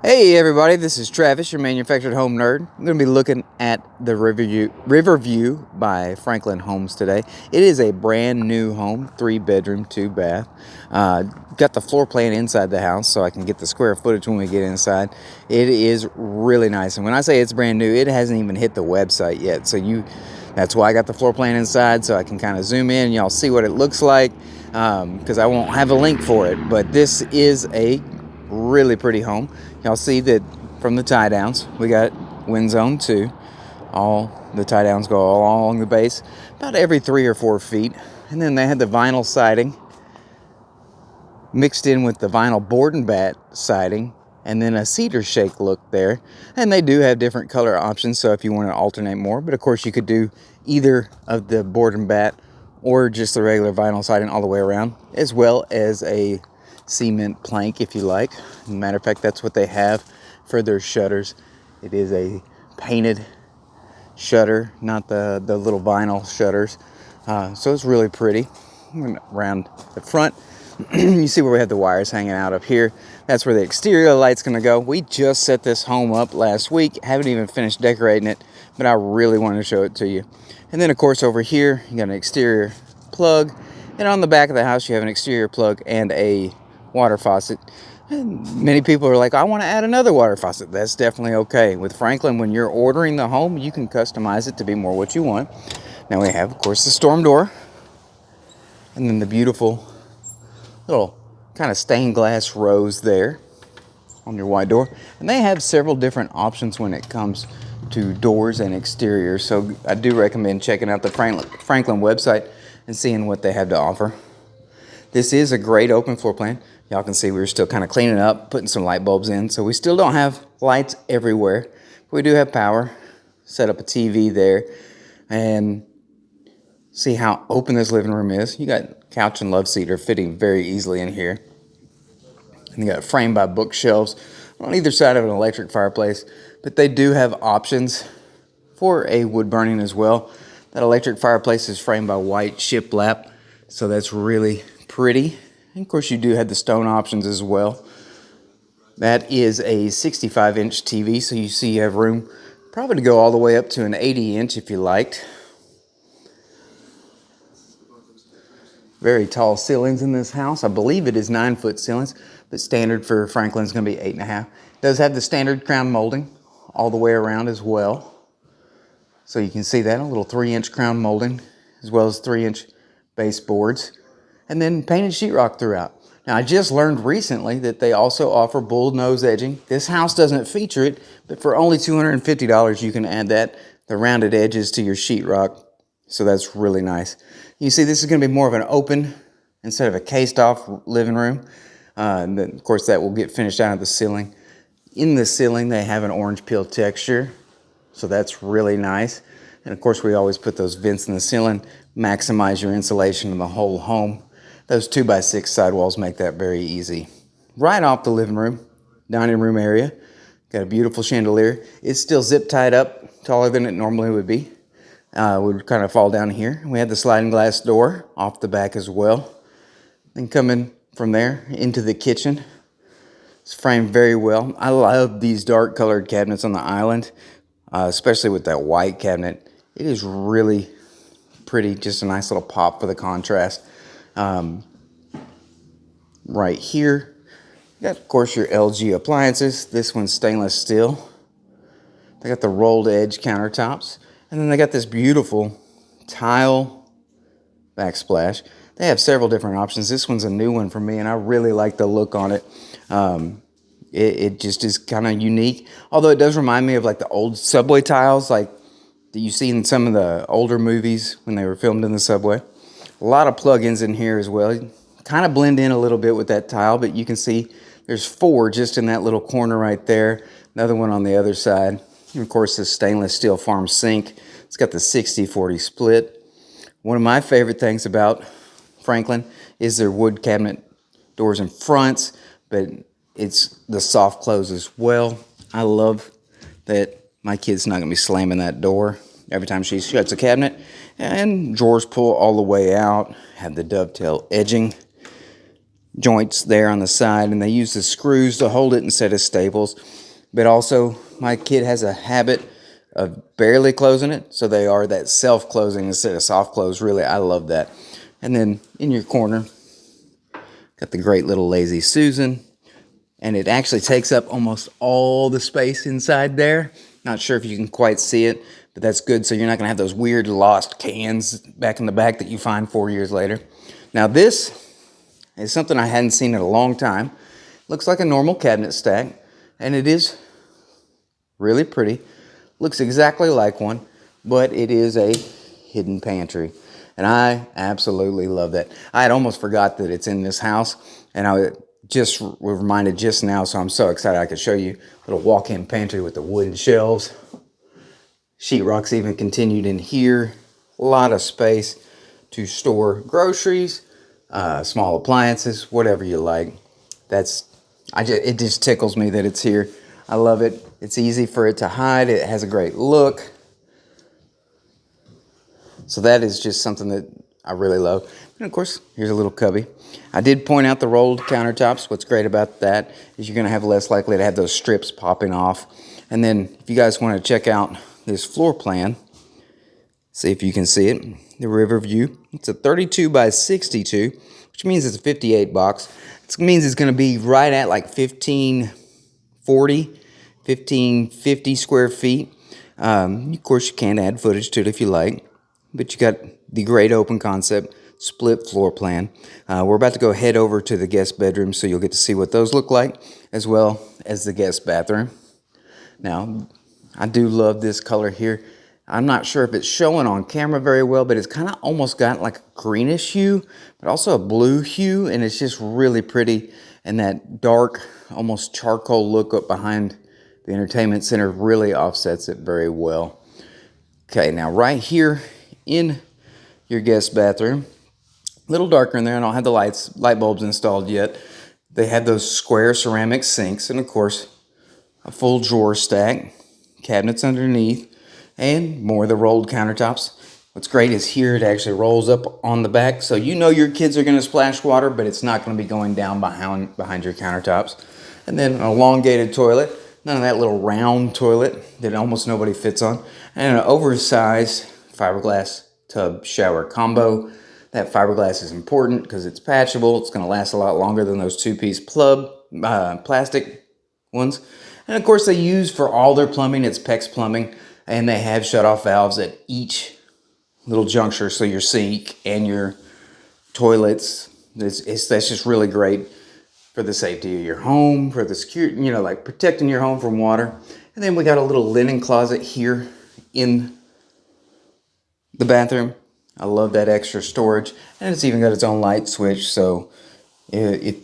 Hey everybody, this is Travis, your manufactured home nerd. I'm going to be looking at the Riverview by Franklin Homes today. It is a brand new home, 3-bedroom, 2-bath. Got the floor plan inside the house so I can get the square footage when we get inside. It is really nice, and when I say it's brand new, it hasn't even hit the website yet. That's why I got the floor plan inside, so I can kind of zoom in and y'all see what it looks like, because I won't have a link for it. But this is a really pretty home. Y'all see that from the tie downs, we got wind zone 2. All the tie downs go all along the base, about every 3 or 4 feet. And then they had the vinyl siding mixed in with the vinyl board and bat siding, and then a cedar shake look there. And they do have different color options, so if you want to alternate more, but of course you could do either of the board and bat or just the regular vinyl siding all the way around, as well as a cement plank if you like. Matter of fact, that's what they have for their shutters. It is a painted shutter, not the little vinyl shutters. So it's really pretty. Around the front, you see where we have the wires hanging out up here. That's where the exterior light's going to go. We just set this home up last week. Haven't even finished decorating it, but I really wanted to show it to you. And then of course over here you got an exterior plug, and on the back of the house you have an exterior plug and a water faucet. And many people are like, I want to add another water faucet. That's definitely okay. With Franklin, when you're ordering the home, you can customize it to be more what you want. Now we have, of course, the storm door, and then the beautiful little kind of stained glass rose there on your white door. And they have several different options when it comes to doors and exteriors. So I do recommend checking out the Franklin website and seeing what they have to offer. This is a great open floor plan. Y'all can see we're still kind of cleaning up, putting some light bulbs in. So we still don't have lights everywhere, but we do have power. Set up a TV there and see how open this living room is. You got couch and love seat are fitting very easily in here. And you got framed by bookshelves on either side of an electric fireplace, but they do have options for a wood burning as well. That electric fireplace is framed by white shiplap, so that's really pretty. And of course you do have the stone options as well. That is a 65-inch TV, so you see you have room probably to go all the way up to an 80-inch if you liked. Very tall ceilings in this house. I believe it is 9-foot ceilings, but standard for Franklin is going to be 8.5. It does have the standard crown molding all the way around as well. So you can see that, a little 3-inch crown molding, as well as 3-inch baseboards. And then painted sheetrock throughout. Now I just learned recently that they also offer bullnose edging. This house doesn't feature it, but for only $250 you can add that, the rounded edges to your sheetrock. So that's really nice. You see this is going to be more of an open instead of a cased off living room. And then of course that will get finished out of the ceiling. In the ceiling they have an orange peel texture. So that's really nice. And of course we always put those vents in the ceiling, maximize your insulation in the whole home. Those 2x6 sidewalls make that very easy. Right off the living room, dining room area, got a beautiful chandelier. It's still zip tied up, taller than it normally would be. Would kind of fall down here. We had the sliding glass door off the back as well. Then coming from there into the kitchen. It's framed very well. I love these dark colored cabinets on the island, especially with that white cabinet. It is really pretty, just a nice little pop for the contrast. Right here, you got of course your LG appliances. This one's stainless steel. They got the rolled edge countertops, and then they got this beautiful tile backsplash. They have several different options. This one's a new one for me, and I really like the look on it. It just is kind of unique, although it does remind me of like the old subway tiles, like that you see in some of the older movies when they were filmed in the subway. A lot of plugins in here as well. Kind of blend in a little bit with that tile, but you can see there's 4 just in that little corner right there. Another one on the other side. And of course, this stainless steel farm sink. It's got the 60-40 split. One of my favorite things about Franklin is their wood cabinet doors and fronts, but it's the soft close as well. I love that my kid's not going to be slamming that door every time she shuts a cabinet. And drawers pull all the way out. Have the dovetail edging. joints there on the side, and they use the screws to hold it instead of staples. But also, my kid has a habit of barely closing it, so they are that self-closing instead of soft close. Really, I love that. And then in your corner, got the great little Lazy Susan, and it actually takes up almost all the space inside there. Not sure if you can quite see it, but that's good, so you're not going to have those weird lost cans back in the back that you find 4 years later. Now this is something I hadn't seen in a long time. Looks like a normal cabinet stack, and it is really pretty. Looks exactly like one, but it is a hidden pantry. And I absolutely love that. I had almost forgot that it's in this house, and I just was reminded just now, so I'm so excited I could show you. Little walk-in pantry with the wooden shelves. Sheetrock's even continued in here. A lot of space to store groceries, small appliances, whatever you like. It just tickles me that it's here. I love it. It's easy for it to hide. It has a great look. So that is just something that I really love. And of course, here's a little cubby. I did point out the rolled countertops. What's great about that is you're going to have less likely to have those strips popping off. And then if you guys want to check out this floor plan, see if you can see it, the Riverview. It's a 32 by 62, which means it's a 58 box. It means it's going to be right at like 1540, 1550 square feet. Of course, you can add footage to it if you like, but you got the great open concept split floor plan. We're about to go head over to the guest bedroom, so you'll get to see what those look like, as well as the guest bathroom. Now, I do love this color here. I'm not sure if it's showing on camera very well, but it's kind of almost got like a greenish hue, but also a blue hue, and it's just really pretty. And that dark, almost charcoal look up behind the entertainment center really offsets it very well. Okay, now right here in your guest bathroom, a little darker in there. I don't have the light bulbs installed yet. They have those square ceramic sinks, and of course, a full drawer stack, cabinets underneath, and more of the rolled countertops. What's great is here it actually rolls up on the back, so you know your kids are going to splash water, but it's not going to be going down behind your countertops. And then an elongated toilet, none of that little round toilet that almost nobody fits on, and an oversized fiberglass tub shower combo. That fiberglass is important because it's patchable. It's going to last a lot longer than those two-piece plastic ones. And of course, they use for all their plumbing, it's PEX plumbing, and they have shut-off valves at each little juncture, so your sink and your toilets, that's just really great for the safety of your home, for the security, like protecting your home from water. And then we got a little linen closet here in the bathroom. I love that extra storage, and it's even got its own light switch, so if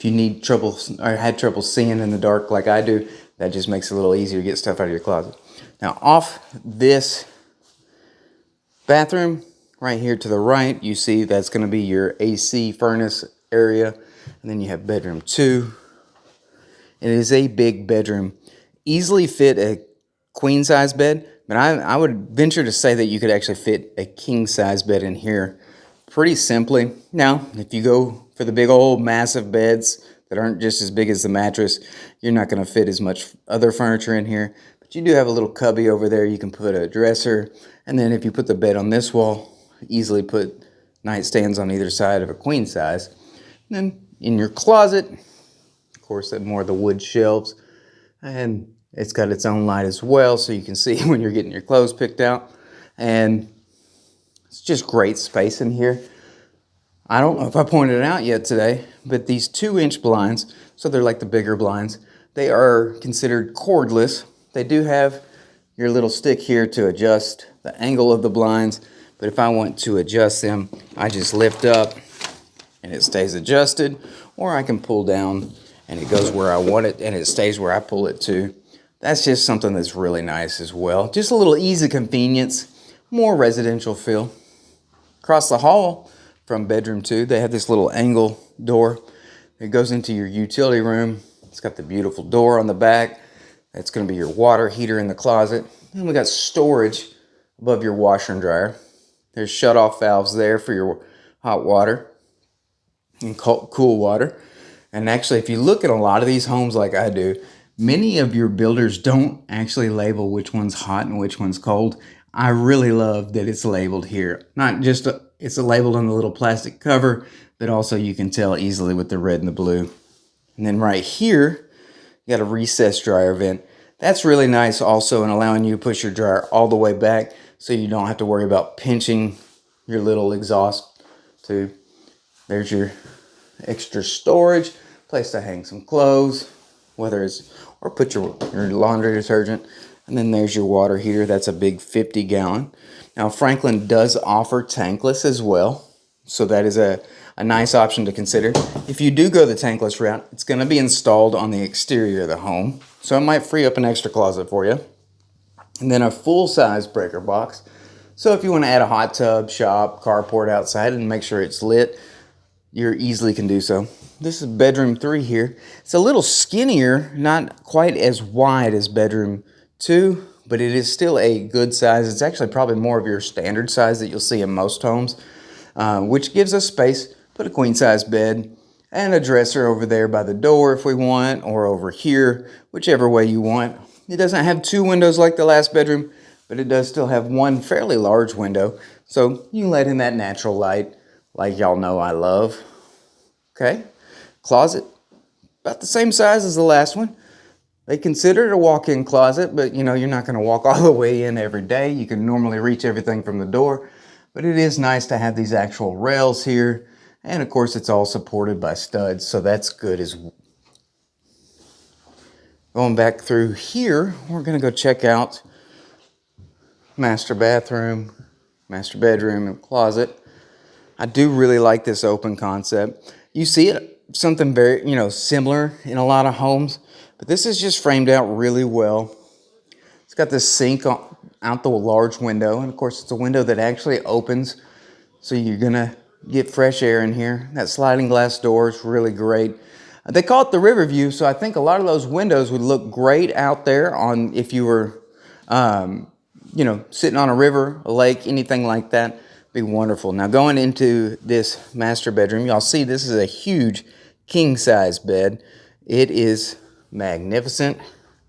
you need trouble or had trouble seeing in the dark like I do, that just makes it a little easier to get stuff out of your closet. Now off this bathroom, right here to the right, you see that's going to be your AC furnace area. And then you have bedroom 2. It is a big bedroom. Easily fit a queen size bed, but I would venture to say that you could actually fit a king size bed in here pretty simply. Now, if you go for the big old massive beds that aren't just as big as the mattress, you're not going to fit as much other furniture in here. But you do have a little cubby over there. You can put a dresser. And then if you put the bed on this wall, easily put nightstands on either side of a queen size. And then in your closet, of course, more of the wood shelves. And it's got its own light as well, so you can see when you're getting your clothes picked out. And it's just great space in here. I don't know if I pointed it out yet today, but these 2-inch blinds, so they're like the bigger blinds, they are considered cordless. They do have your little stick here to adjust the angle of the blinds, but if I want to adjust them, I just lift up and it stays adjusted, or I can pull down and it goes where I want it and it stays where I pull it to. That's just something that's really nice as well. Just a little easy convenience, more residential feel. Across the hall from bedroom 2, they have this little angle door. It goes into your utility room. It's got the beautiful door on the back. That's going to be your water heater in the closet. And we got storage above your washer and dryer. There's shut-off valves there for your hot water. and cool water. And actually, if you look at a lot of these homes like I do, many of your builders don't actually label which one's hot and which one's cold. I really love that it's labeled here. Not just it's labeled on the little plastic cover, but also you can tell easily with the red and the blue. And then right here, you got a recessed dryer vent. That's really nice also in allowing you to push your dryer all the way back so you don't have to worry about pinching your little exhaust tube. There's your extra storage, place to hang some clothes, whether it's, or put your laundry detergent. And then there's your water heater. That's a big 50 gallon. Now Franklin does offer tankless as well. So that is a nice option to consider. If you do go the tankless route, it's going to be installed on the exterior of the home. So it might free up an extra closet for you. And then a full-size breaker box. So if you want to add a hot tub, shop, carport outside and make sure it's lit, you easily can do so. This is bedroom 3 here. It's a little skinnier, not quite as wide as bedroom 2, but it is still a good size. It's actually probably more of your standard size that you'll see in most homes, which gives us space. Put a queen size bed and a dresser over there by the door if we want, or over here, whichever way you want. It doesn't have 2 windows like the last bedroom, but it does still have one fairly large window, so you can let in that natural light like y'all know I love. Okay, closet, about the same size as the last one. They consider it a walk-in closet, but you know, you're not gonna walk all the way in every day. You can normally reach everything from the door, but it is nice to have these actual rails here. And of course, it's all supported by studs, so that's good as well. Going back through here, we're gonna go check out master bathroom, master bedroom, and closet. I do really like this open concept. You see it, something very, similar in a lot of homes, but this is just framed out really well. It's got this sink out the large window, and of course it's a window that actually opens, so you're gonna get fresh air in here. That sliding glass door is really great. They call it the Riverview, so I think a lot of those windows would look great out there on if you were, sitting on a river, a lake, anything like that. Be wonderful. Now going into this master bedroom, y'all see this is a huge king size bed. It is magnificent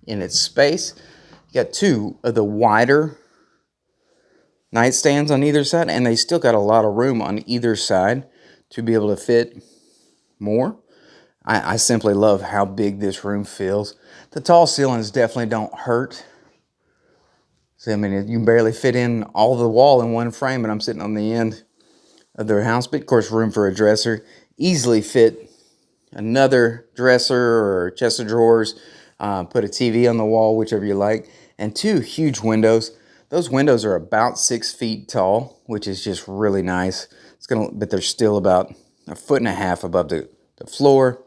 in its space. You got 2 of the wider nightstands on either side, and they still got a lot of room on either side to be able to fit more. I simply love how big this room feels. The tall ceilings definitely don't hurt. So, I mean, you can barely fit in all the wall in one frame, and I'm sitting on the end of their house. But, of course, room for a dresser. Easily fit another dresser or chest of drawers. Put a TV on the wall, whichever you like. And 2 huge windows. Those windows are about 6 feet tall, which is just really nice. But they're still about 1.5 feet above the floor.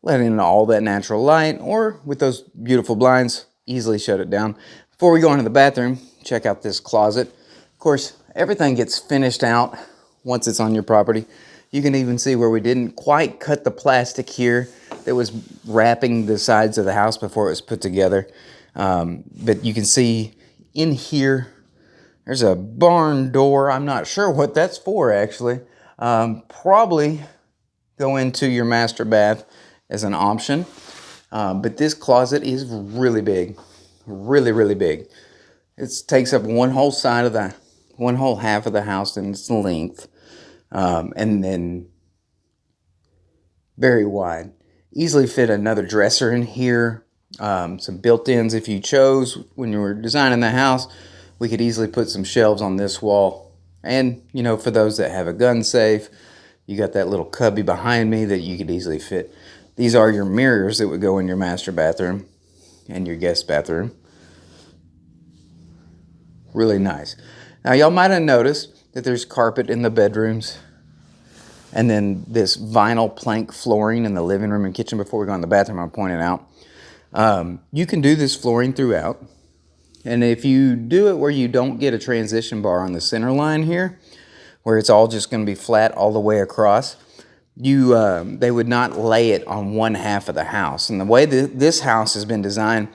Letting in all that natural light, or with those beautiful blinds, easily shut it down. Before we go into the bathroom, check out this closet. Of course, everything gets finished out once it's on your property. You can even see where we didn't quite cut the plastic here that was wrapping the sides of the house before it was put together. But you can see in here, there's a barn door. I'm not sure what that's for, actually. Probably go into your master bath as an option. But this closet is really big. Really, really big. It takes up one whole half of the house in its length. And then very wide. Easily fit another dresser in here. Some built-ins if you chose. When you were designing the house, we could easily put some shelves on this wall. And, for those that have a gun safe, you got that little cubby behind me that you could easily fit. These are your mirrors that would go in your master bathroom and your guest bathroom. Really nice. Now, y'all might have noticed that there's carpet in the bedrooms and then this vinyl plank flooring in the living room and kitchen. Before we go in the bathroom, I'm pointing out. You can do this flooring throughout. And if you do it where you don't get a transition bar on the center line here, where it's all just going to be flat all the way across, they would not lay it on one half of the house. And the way that this house has been designed,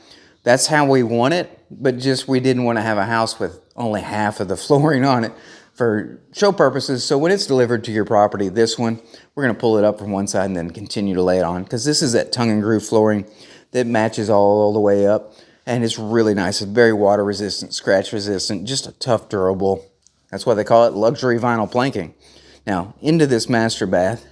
that's how we want it, but just we didn't want to have a house with only half of the flooring on it. for show purposes. So when it's delivered to your property, this one, we're going to pull it up from one side and then continue to lay it on, because this is that tongue and groove flooring that matches all the way up, and it's really nice. It's very water resistant, scratch resistant, just a tough, durable. That's why they call it luxury vinyl planking. Now, into this master bath,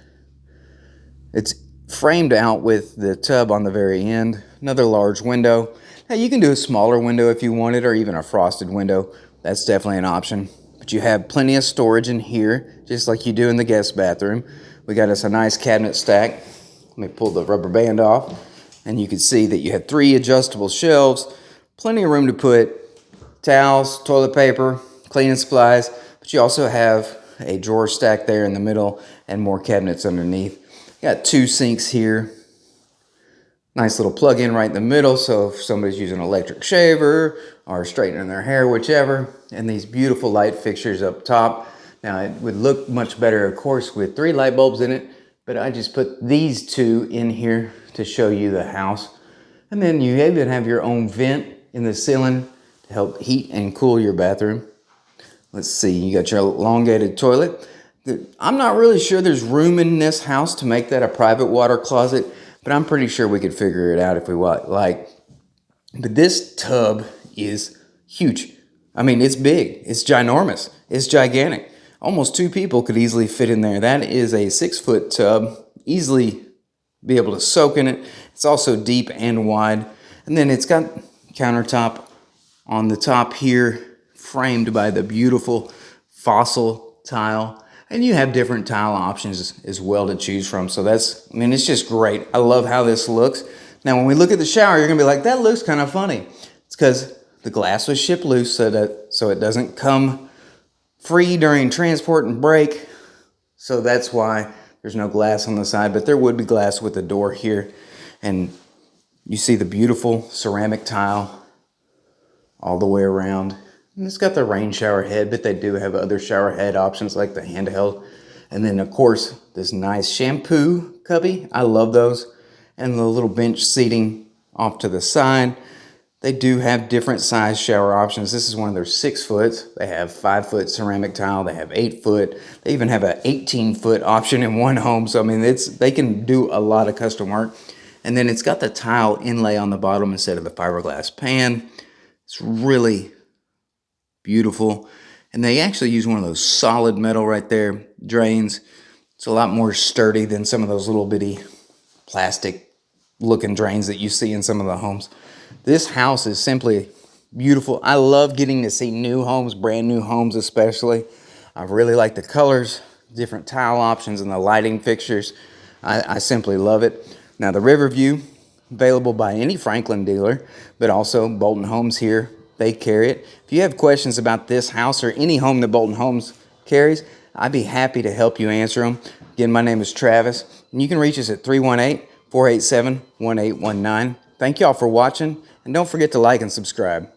it's framed out with the tub on the very end, another large window. Now you can do a smaller window if you wanted, or even a frosted window. That's definitely an option. But you have plenty of storage in here, just like you do in the guest bathroom. We got us a nice cabinet stack. Let me pull the rubber band off, and you can see that you have 3 adjustable shelves, plenty of room to put towels, toilet paper, cleaning supplies, but you also have a drawer stack there in the middle and more cabinets underneath. Got 2 sinks here. Nice little plug-in right in the middle, so if somebody's using an electric shaver or straightening their hair, whichever. And these beautiful light fixtures up top. Now, it would look much better, of course, with 3 light bulbs in it, but I just put these 2 in here to show you the house. And then you even have your own vent in the ceiling to help heat and cool your bathroom. Let's see, you got your elongated toilet. I'm not really sure there's room in this house to make that a private water closet, but I'm pretty sure we could figure it out if we like. But this tub is huge. I mean, it's big, it's ginormous, it's gigantic. Almost 2 people could easily fit in there. That is a 6-foot tub, easily be able to soak in it. It's also deep and wide. And then it's got countertop on the top here, framed by the beautiful fossil tile. And you have different tile options as well to choose from. So that's, I mean, it's just great. I love how this looks. Now, when we look at the shower, you're gonna be like, that looks kind of funny. It's because the glass was shipped loose so it doesn't come free during transport and break. So that's why there's no glass on the side, but there would be glass with the door here. And you see the beautiful ceramic tile all the way around. And it's got the rain shower head, but they do have other shower head options like the handheld. And then, of course, this nice shampoo cubby. I love those. And the little bench seating off to the side. They do have different size shower options. This is one of their 6-foots. They have 5-foot ceramic tile. They have 8-foot. They even have an 18-foot option in one home. So, I mean, they can do a lot of custom work. And then it's got the tile inlay on the bottom instead of the fiberglass pan. It's really beautiful. And they actually use one of those solid metal right there, drains. It's a lot more sturdy than some of those little bitty plastic looking drains that you see in some of the homes. This house is simply beautiful. I love getting to see new homes, brand new homes especially. I really like the colors, different tile options, and the lighting fixtures. I simply love it. Now, the Riverview, available by any Franklin dealer, but also Bolton Homes here. They carry it. If you have questions about this house or any home that Bolton Homes carries, I'd be happy to help you answer them. Again, my name is Travis, and you can reach us at 318-487-1819. Thank y'all for watching, and don't forget to like and subscribe.